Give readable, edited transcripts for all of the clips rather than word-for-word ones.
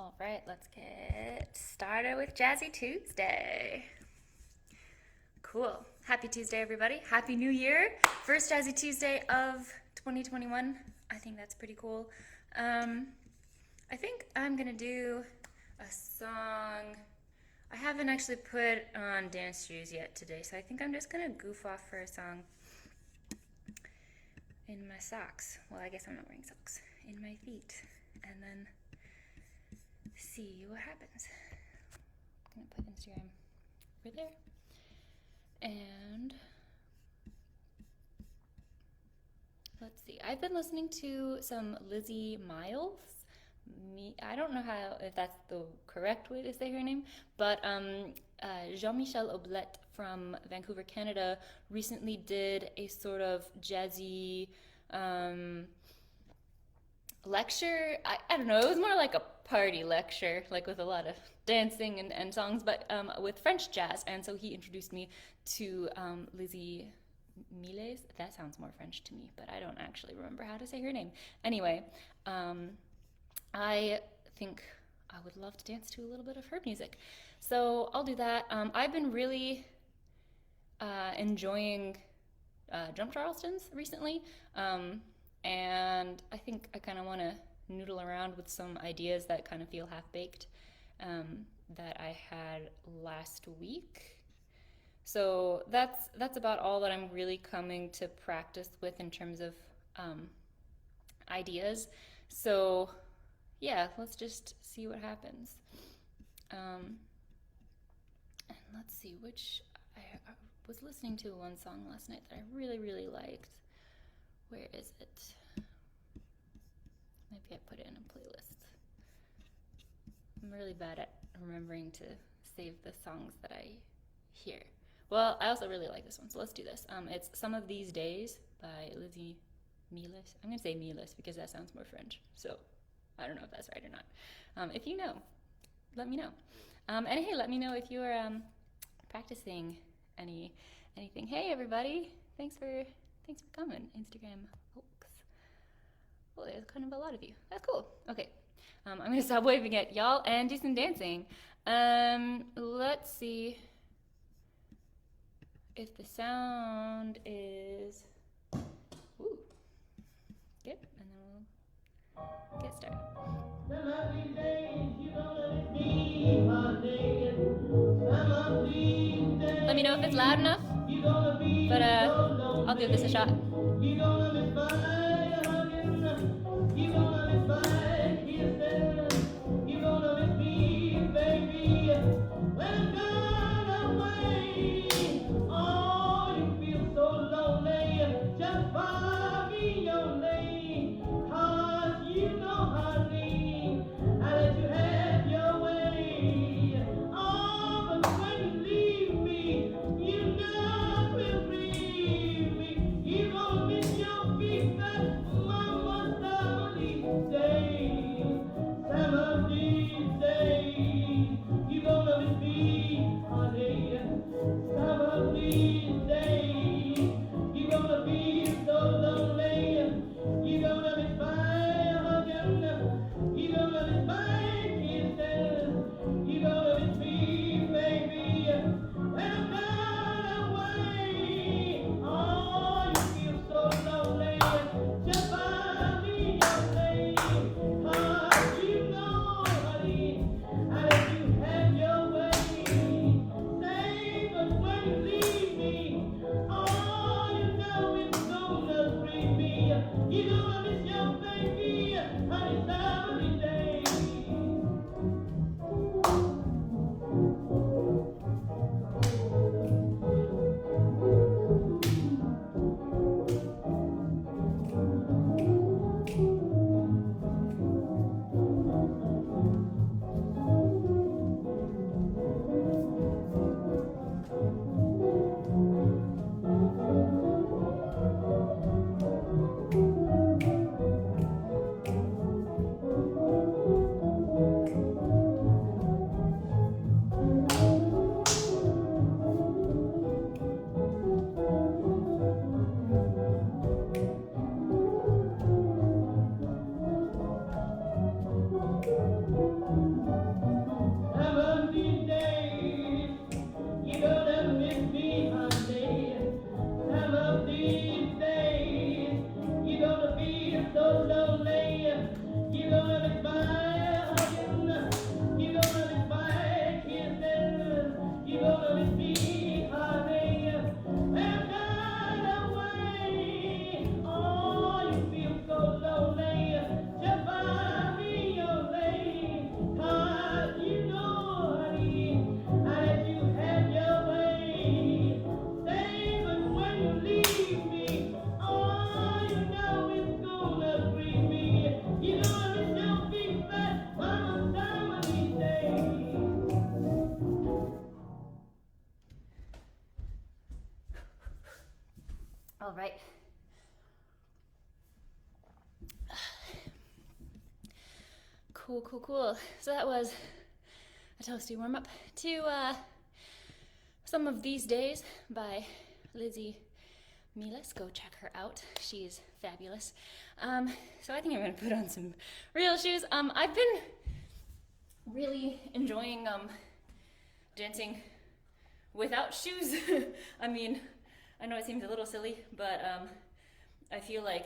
All right, let's get started with Jazzy Tuesday. Cool. Happy Tuesday, everybody. Happy New Year. First Jazzy Tuesday of 2021. I think that's pretty cool. I think I'm going to do a song. I haven't actually put on dance shoes yet today, so I think I'm just going to goof off for a song in my socks. Well, I guess I'm not wearing socks. In my feet. And then see what happens. I'm gonna put Instagram over there. And let's see. I've been listening to some Lizzie Miles. I don't know if that's the correct way to say her name, but Jean-Michel Oblette from Vancouver, Canada, recently did a sort of jazzy lecture. I don't know, it was more like a party lecture, like with a lot of dancing and songs, but with French jazz. And so he introduced me to Lizzie Miles. That sounds more French to me, but I don't actually remember how to say her name. Anyway, I think I would love to dance to a little bit of her music. So I'll do that. I've been really enjoying Jump Charlestons recently. And I think I kind of want to noodle around with some ideas that kind of feel half-baked that I had last week. So that's about all that I'm really coming to practice with in terms of ideas. So yeah, let's just see what happens. And let's see I was listening to one song last night that I really, really liked. Where is it? Maybe I put it in a playlist. I'm really bad at remembering to save the songs that I hear. Well, I also really like this one, so let's do this. It's Some of These Days by Lizzie Miles. I'm going to say Miles because that sounds more French, so I don't know if that's right or not. If you know, let me know. And hey, let me know if you're practicing anything. Hey, everybody. Thanks for coming, Instagram folks. Well, there's kind of a lot of you. That's cool. Okay, I'm gonna stop waving at y'all and do some dancing. Let's see if the sound is good, and then we'll get started. Let me know if it's loud enough, but I'll give this a shot. All right. Cool, cool, cool. So that was a toasty warm-up to Some of These Days by Lizzie Miles. Go check her out. She's fabulous. So I think I'm gonna put on some real shoes. I've been really enjoying dancing without shoes. I mean, I know it seems a little silly, but I feel like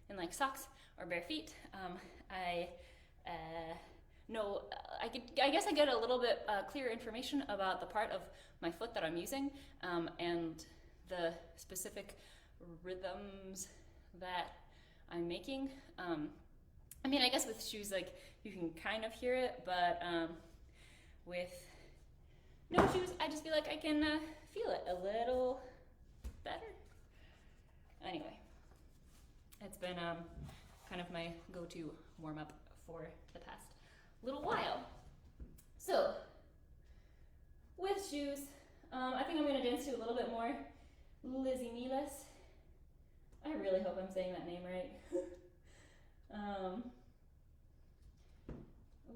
in like socks or bare feet, I guess I get a little bit clearer information about the part of my foot that I'm using, and the specific rhythms that I'm making. I mean, I guess with shoes, like, you can kind of hear it, but with no shoes, I just feel like I can feel it a little better. Anyway, it's been kind of my go-to warm-up for the past little while. So, with shoes, I think I'm going to dance to a little bit more Lizzie Miles. I really hope I'm saying that name right. Oh,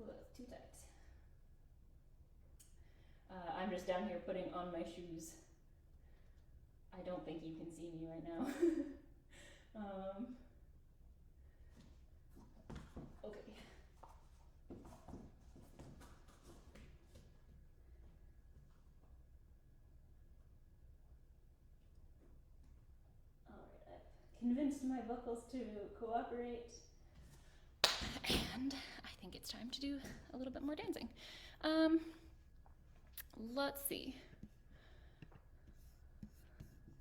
that's too tight. I'm just down here putting on my shoes. I don't think you can see me right now. Okay. Alright, I've convinced my buckles to cooperate. And I think it's time to do a little bit more dancing. Let's see.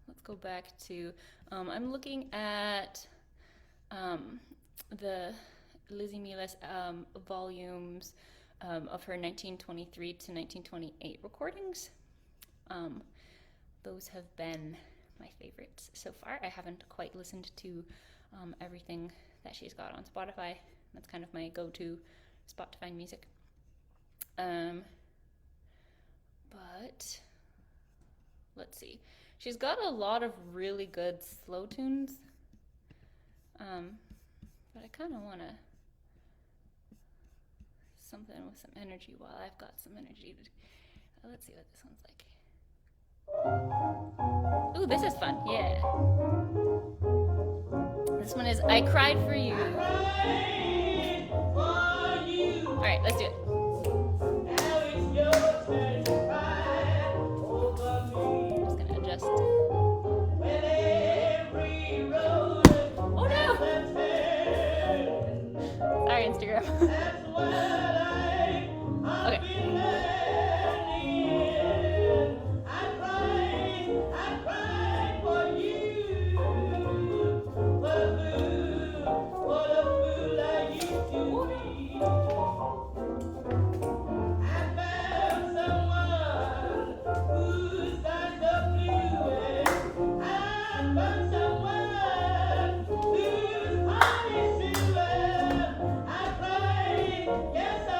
Let's go back to, I'm looking at the Lizzie Miles volumes of her 1923 to 1928 recordings. Those have been my favorites so far. I haven't quite listened to everything that she's got on Spotify. That's kind of my go-to spot to find music. But let's see. She's got a lot of really good slow tunes. But I kind of want to something with some energy while I've got some energy. Let's see what this one's like. Ooh, this is fun. Yeah. This one is I Cried For You. All right, let's do it. Instagram. Okay. Yes, I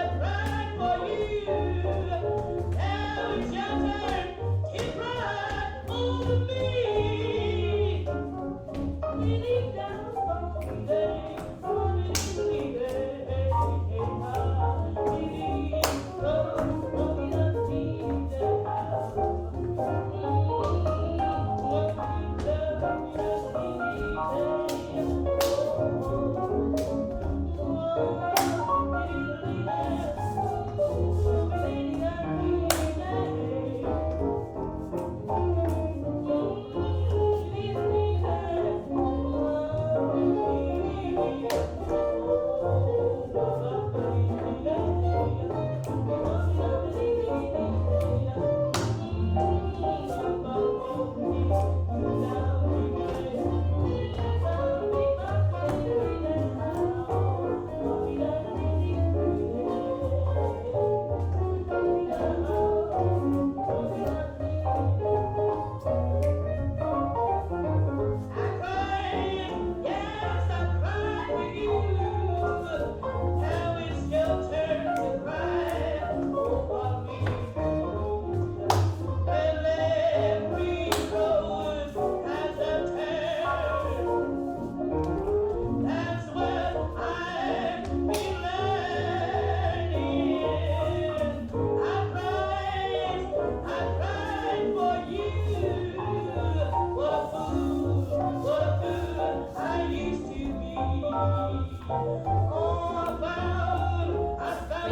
We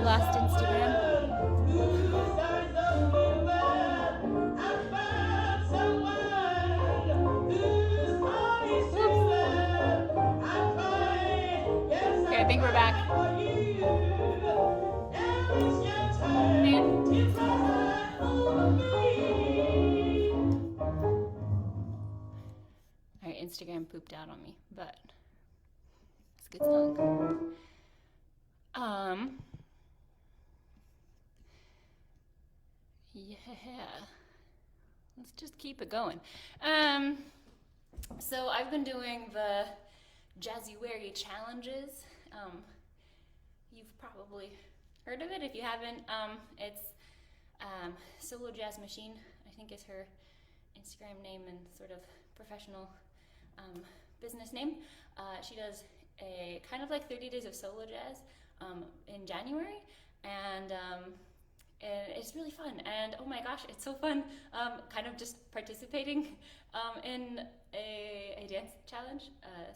lost Instagram. Okay, I think we're back. Alright, Instagram pooped out on me, but it's a good song. Yeah. Let's just keep it going. So I've been doing the jazzuary challenges. You've probably heard of it. If you haven't, it's Solo Jazz Machine, I think is her Instagram name and sort of professional business name. She does a kind of like 30 days of solo jazz in January, and it's really fun. And oh my gosh, it's so fun kind of just participating in a dance challenge,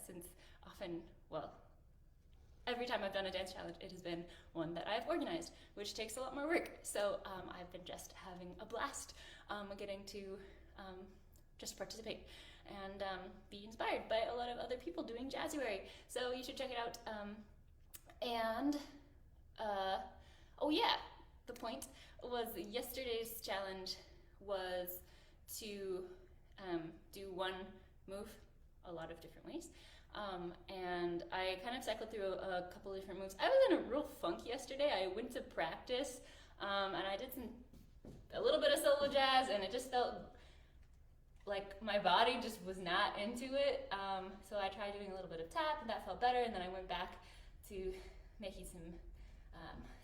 since often, well, every time I've done a dance challenge, it has been one that I've organized, which takes a lot more work. So I've been just having a blast getting to just participate and be inspired by a lot of other people doing jazzuary. So you should check it out. Oh yeah, the point was yesterday's challenge was to do one move a lot of different ways. And I kind of cycled through a couple of different moves. I was in a real funk yesterday. I went to practice and I did a little bit of solo jazz, and it just felt like my body just was not into it. So I tried doing a little bit of tap, and that felt better. And then I went back to making some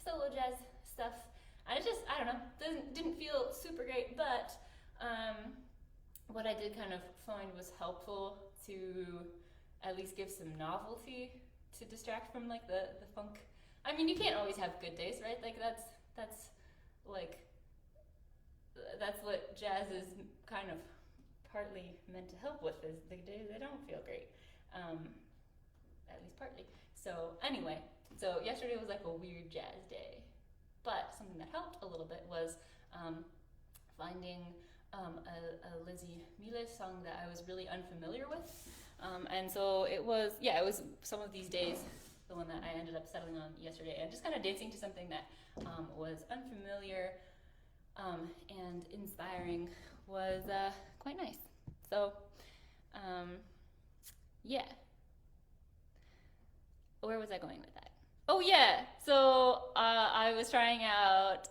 solo jazz stuff. And it just, I don't know, didn't feel super great, but what I did kind of find was helpful to at least give some novelty to distract from like the funk. I mean, you can't always have good days, right? Like that's what jazz is kind of partly meant to help with, is the days they don't feel great, at least partly. So anyway, so yesterday was like a weird jazz day, but something that helped a little bit was finding a Lizzie Miles song that I was really unfamiliar with. And so it was some of these days, the one that I ended up settling on yesterday, and just kind of dancing to something that was unfamiliar and inspiring was quite nice. So, yeah. Where was I going with that? Oh yeah, so I was trying out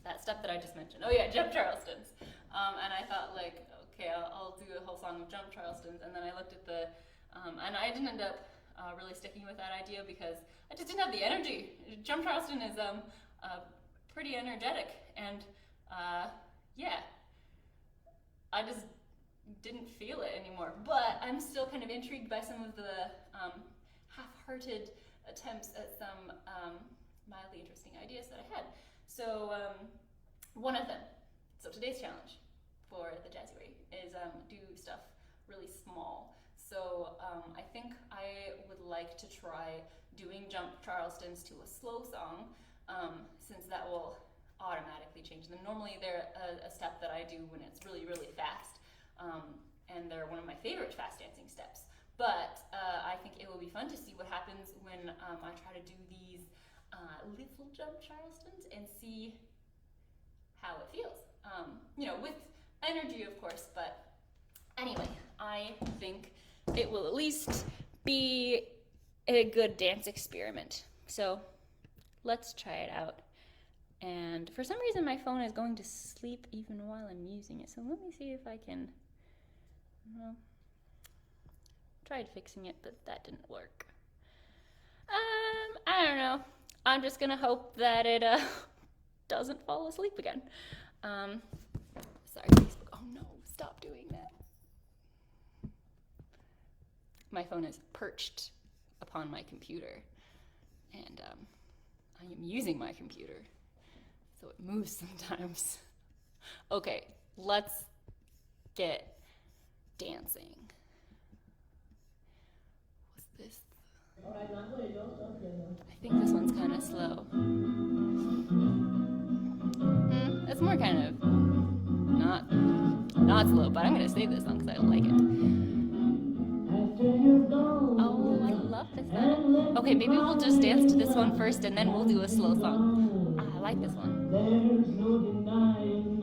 that stuff that I just mentioned. Oh yeah, jump Charlestons. And I thought like, okay, I'll do a whole song of jump Charlestons. And then I looked at the, and I didn't end up really sticking with that idea because I just didn't have the energy. Jump Charleston is pretty energetic, and yeah, I just didn't feel it anymore. But I'm still kind of intrigued by some of the half-hearted attempts at some mildly interesting ideas that I had. So one of them, so today's challenge for the jazzuary is do stuff really small. So I think I would like to try doing jump Charlestons to a slow song, since that will automatically change them. Normally they're a step that I do when it's really, really fast, and they're one of my favorite fast dancing steps. But I think it will be fun to see what happens when I try to do these little jump Charlestons and see how it feels. With energy, of course, but anyway, I think it will at least be a good dance experiment. So let's try it out. And for some reason, my phone is going to sleep even while I'm using it. So let me see if I can, tried fixing it, but that didn't work. I don't know. I'm just gonna hope that it doesn't fall asleep again. Sorry, Facebook. Oh no, stop doing that. My phone is perched upon my computer, and I am using my computer, so it moves sometimes. Okay, let's get dancing. I think this one's kind of slow. It's more kind of not slow, but I'm gonna save this song because I like it. Oh, I love this one. Okay, maybe we'll just dance to this one first and then we'll do a slow song. I like this one. There's no denying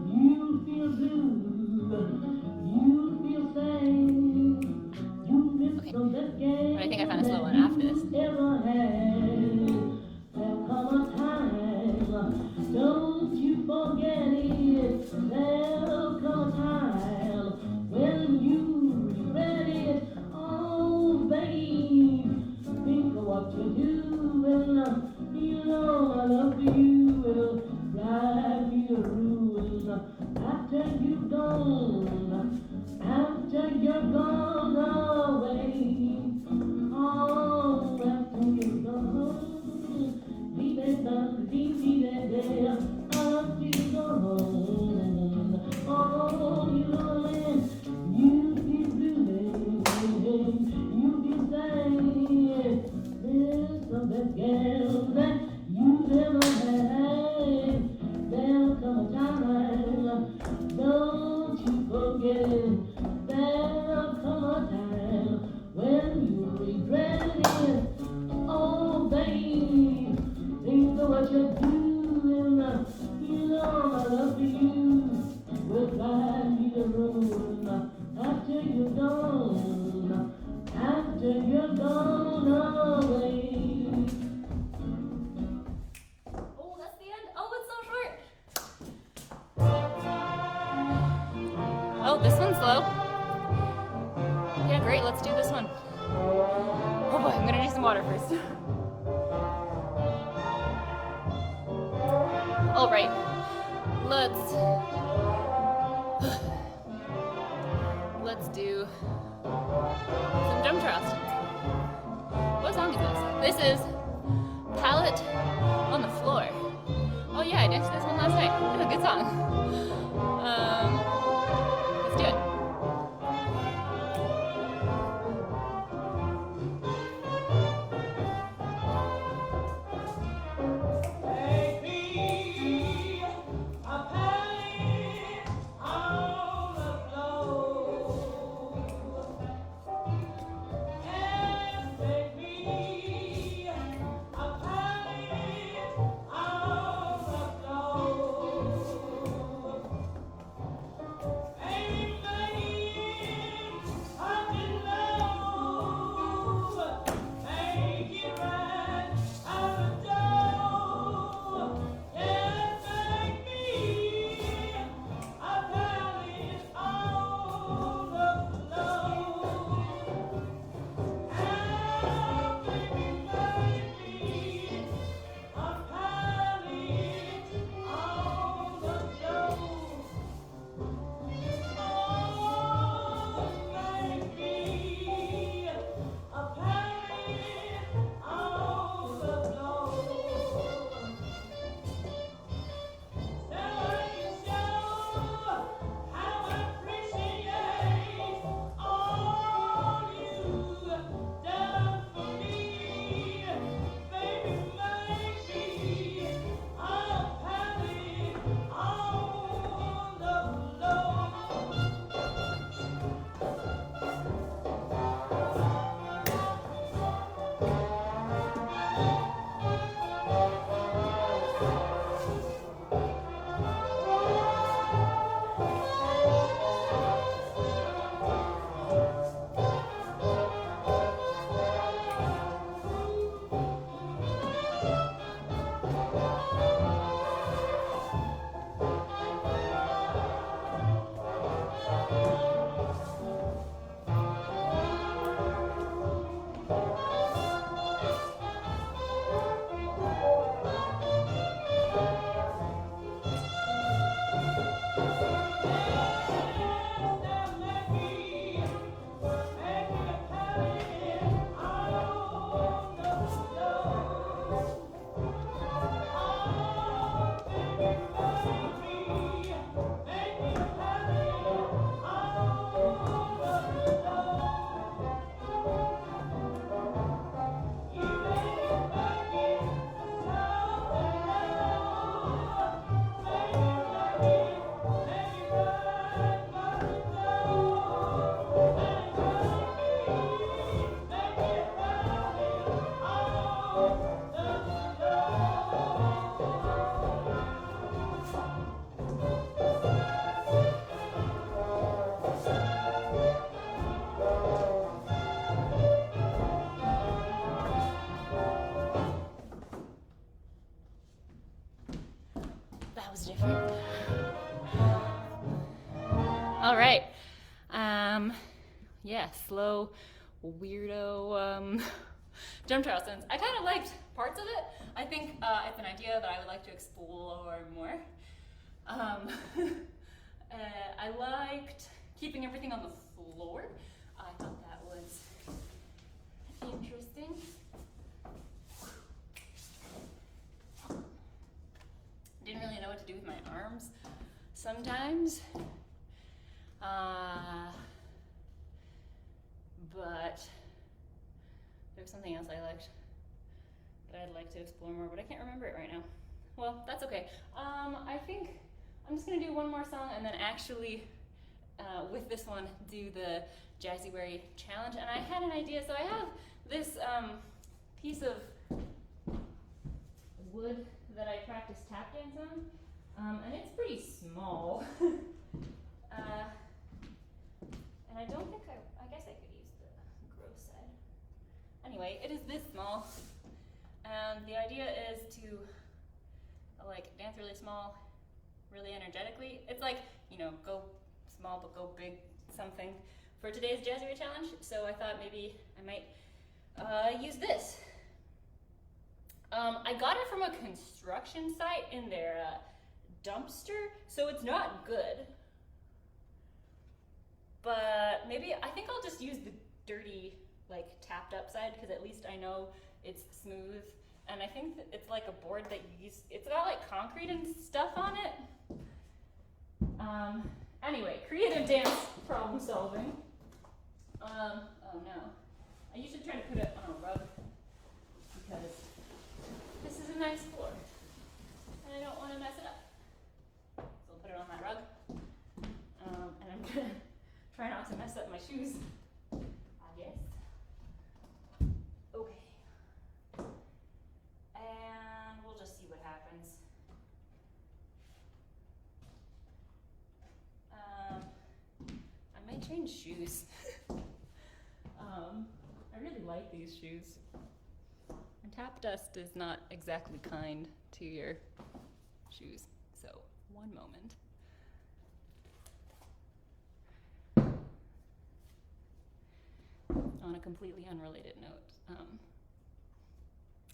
you feel blue, you feel sad, okay. But I think I found a slow one after this. There'll come a time, don't you forget it. There'll come a time when you regret it. Oh, babe, think of what you're doing. You know my love for you will drive you to ruin. After you're gone away. Oh, after you're gone, leave that there. After you're gone, oh, you know you be blue, you be sad. There's the best girl that you've ever had. There'll come a time, don't you forget it. There'll come a time when you regret it. Oh, babe, think of what you're doing. You know my love for you will drive you to ruin. After you're gone, away. Oh, that's the end. Oh, it's so short. Oh, this one's slow. Yeah, great. Let's do this one. Oh boy, I'm gonna need some water first. All right, let's do some drum charlestons. What song is this? This is Palette on the Floor. Oh yeah, I danced to this one last night. It's a good song. Let's do it. was different. All right. Yeah, slow, weirdo drum Charlestons. I kind of liked parts of it. I think it's an idea that I would like to explore more. I liked keeping everything on the floor. I thought that was interesting. Didn't really know what to do with my arms sometimes. But there was something else I liked that I'd like to explore more, but I can't remember it right now. Well, that's okay. I think I'm just gonna do one more song and then actually, with this one, do the jazzuary challenge. And I had an idea, so I have this piece of wood that I practice tap dance on, and it's pretty small. And I don't think I guess I could use the gross side. Anyway, it is this small, and the idea is to like dance really small, really energetically. It's like, you know, go small but go big something for today's jazzuary challenge. So I thought maybe I might use this. I got it from a construction site in their dumpster, so it's not good. But maybe, I think I'll just use the dirty, like tapped up side, because at least I know it's smooth. And I think that it's like a board that you use, it's got like concrete and stuff on it. Anyway, creative dance problem solving. Oh no. I usually try to put it on a rug because this is a nice floor and I don't want to mess it up. So I'll put it on my rug. And I'm gonna try not to mess up my shoes, I guess. Okay. And we'll just see what happens. I might change shoes. I really like these shoes. And tap dust is not exactly kind to your shoes. So, one moment. On a completely unrelated note,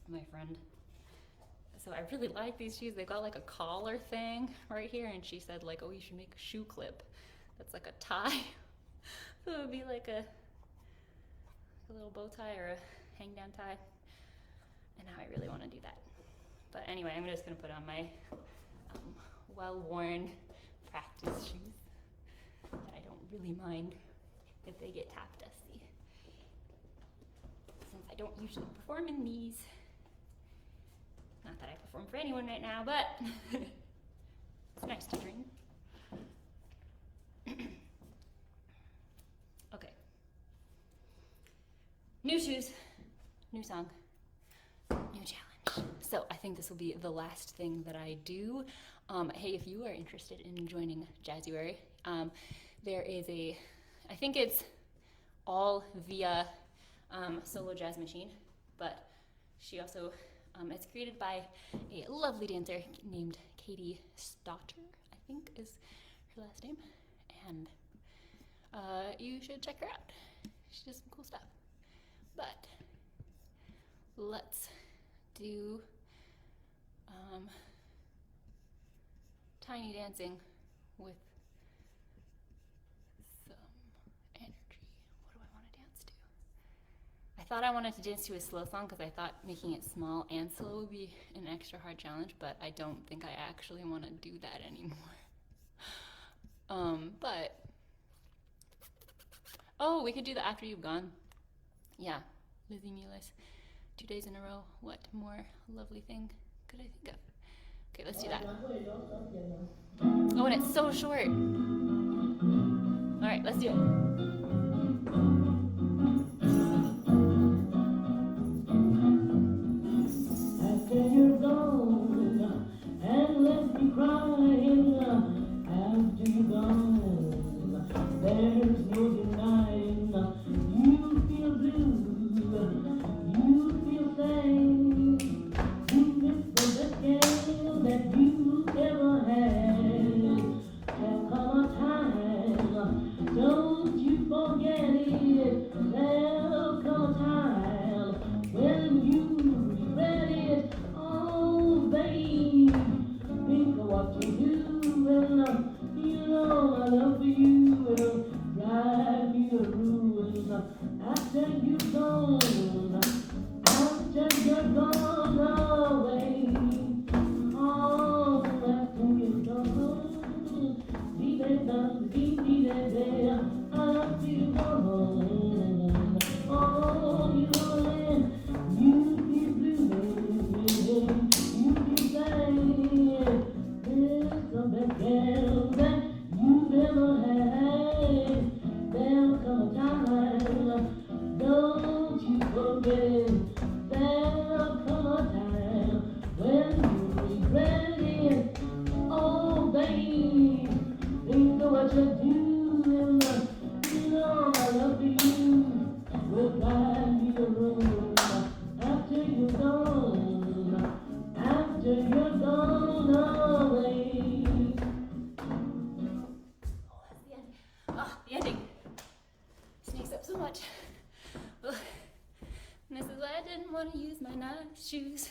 my friend, so I really like these shoes. They've got like a collar thing right here, and she said like, oh, you should make a shoe clip that's like a tie. So it would be like a little bow tie or a hang down tie. And now I really want to do that. But anyway, I'm just gonna put on my well-worn practice shoes that I don't really mind if they get tap dusty, since I don't usually perform in these. Not that I perform for anyone right now, but it's nice to dream. Okay. New shoes, new song, new challenge. So I think this will be the last thing that I do. Hey, if you are interested in joining Jazzuary, there is a, I think it's all via Solo Jazz Machine, but she also, it's created by a lovely dancer named Katie Stotter, I think is her last name, and you should check her out. She does some cool stuff. But let's do tiny dancing with some energy. What do I want to dance to? I thought I wanted to dance to a slow song because I thought making it small and slow would be an extra hard challenge, but I don't think I actually want to do that anymore. But oh, we could do the After You've Gone. Yeah, Lizzie Miles. 2 days in a row. What more lovely thing could I think of? Okay, let's do that. Oh, and it's so short. All right, let's do it. After you're gone, and left me crying. After you're gone, there's no denying. You feel blue, you feel sad. You miss the scale that you ever had. regret it. Oh, babe, think of what you're doing. You know my love for you will drive me to ruin. After you're gone, after you're gone away. Oh, after you're gone, be there, there. After you're gone, oh, you know you keep bluing, you keep saying there's some bad girl that you never had. There'll come a time, don't you forget. There'll come a time when you regret it. Oh, babe, think of what you're doing. You know I love you will drive me to ruin. After you're gone, after you're gone away. Oh, that's the end. Oh, the ending sneaks up so much. Ugh. And this is why I didn't want to use my nice shoes,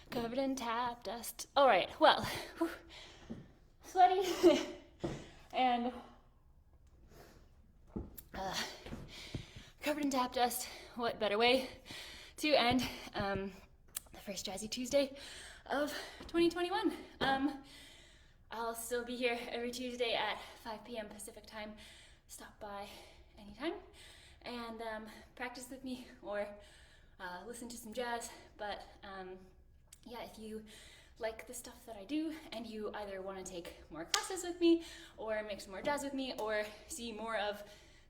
covered in tap dust. All right, well, whew, sweaty and covered in tap dust. What better way to end the first Jazzy Tuesday of 2021? I'll still be here every Tuesday at 5 p.m. Pacific time. Stop by anytime and practice with me or listen to some jazz. But yeah, if you like the stuff that I do and you either want to take more classes with me or mix more jazz with me or see more of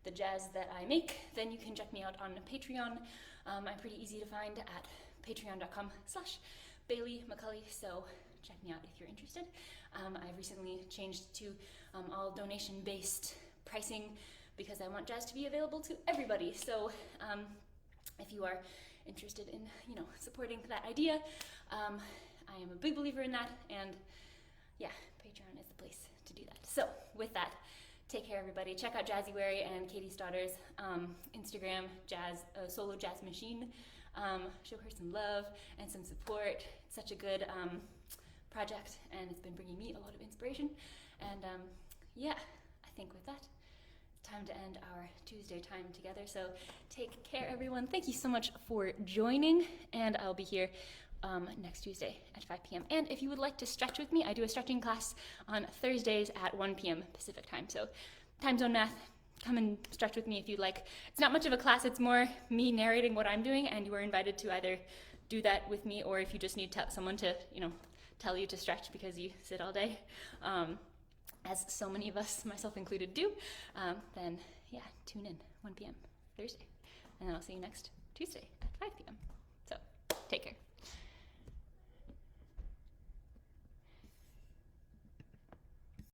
the jazz that I make, then you can check me out on Patreon. I'm pretty easy to find at patreon.com/Bailey McCulley, so check me out if you're interested. I've recently changed to all donation-based pricing because I want jazz to be available to everybody. So if you are interested in, supporting that idea, I am a big believer in that, and yeah, Patreon is the place to do that. So with that, take care, everybody. Check out jazzuary and Katie Stotter's Instagram, solo jazz machine. Show her some love and some support. It's such a good project, and it's been bringing me a lot of inspiration. And yeah, I think with that, it's time to end our Tuesday time together. So take care, everyone. Thank you so much for joining, and I'll be here next Tuesday at 5 p.m. And if you would like to stretch with me, I do a stretching class on Thursdays at 1 p.m. Pacific time. So time zone math, come and stretch with me if you'd like. It's not much of a class, it's more me narrating what I'm doing, and you are invited to either do that with me, or if you just need someone to, tell you to stretch because you sit all day, as so many of us, myself included, do, then yeah, tune in 1 p.m. Thursday. And then I'll see you next Tuesday at 5 p.m.